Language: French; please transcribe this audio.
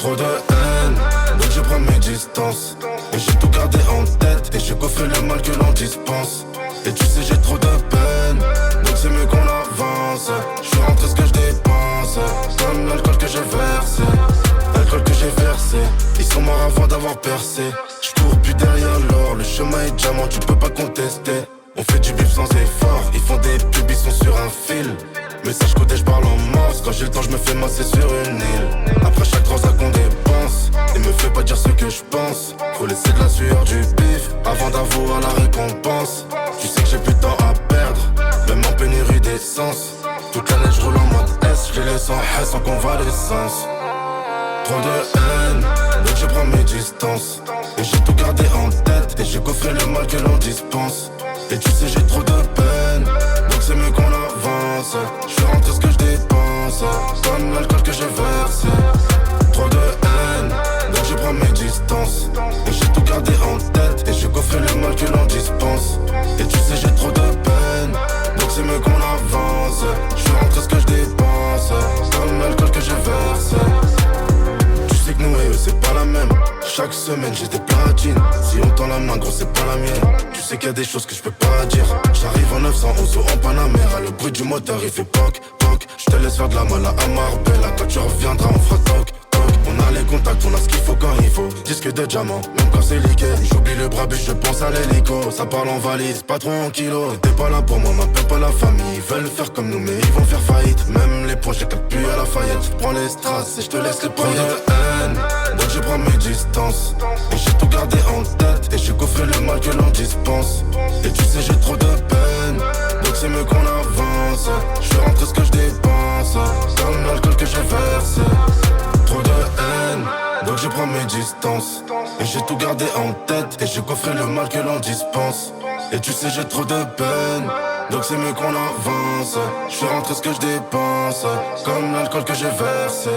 Trop de haine, donc je prends mes distances. Et j'ai tout gardé en tête, et j'ai coffré le mal que l'on dispense. Et tu sais j'ai trop de peine, donc c'est mieux qu'on avance. Je suis rentré ce que je dépense, comme l'alcool que j'ai versé. L'alcool que j'ai versé, ils sont morts avant d'avoir percé. Je cours plus derrière l'or, le chemin est diamant, tu peux pas contester. On fait du bif sans effort, ils font des pubs, ils sont sur un fil. Message codé, je parle en morse, quand j'ai le temps je me fais masser sur une île. Après chaque transac qu'on dépense, et me fais pas dire ce que je pense. Faut laisser de la sueur du bif, avant d'avoir la récompense. Tu sais que j'ai plus de temps à perdre, même en pénurie d'essence. Toute l'année je roule en mode S, je les laisse en S en convalescence. Trop de haine, donc je prends mes distances. Et j'ai tout gardé en tête, et j'ai coffré le mal que l'on dispense. Et tu sais j'ai trop de peine, donc c'est mieux qu'on avance. Je suis rentré ce que je dépense, comme l'alcool que j'ai versé. Trop de haine, donc je prends mes distances. Et j'ai tout gardé en tête, et j'ai coffré le mal que l'on dispense. Et tu sais j'ai trop de peine, donc c'est mieux qu'on avance. Je suis rentré ce que je dépense, comme l'alcool que j'ai versé. Tu sais que nous et eux c'est pas la même. Chaque semaine j'ai des platines. Si on tend la main gros c'est pas la mienne. Tu sais qu'il y a des choses que je peux pas dire. J'arrive en 911 ou en Panamera. Le bruit du moteur il fait poc poc. Je te laisse faire de la mala à Marbella. Quand tu reviendras on fera toc toc. On a les contacts, on a ce qu'il faut quand il faut. Disque de diamant, même quand c'est liqué. J'oublie le bras je pense à l'hélico. Ça parle en valise, pas trop en kilo. T'es pas là pour moi, m'appelle pas la famille. Ils veulent faire comme nous mais ils vont faire faillite. Même les projets capent plus à la faillette. J'prends les strass et je te laisse les paillettes. Trop de haine, donc je prends mes distances. Et j'ai tout gardé en tête, et j'ai coffré le mal que l'on dispense. Et tu sais j'ai trop de peine, donc c'est mieux qu'on avance. Je suis rentré ce que je dépense, comme l'alcool que j'ai versé. Trop de haine, donc je prends mes distances. Et j'ai tout gardé en tête, et j'ai coffré le mal que l'on dispense. Et tu sais j'ai trop de peine, donc c'est mieux qu'on avance. Je suis rentré ce que je dépense, comme l'alcool que j'ai versé.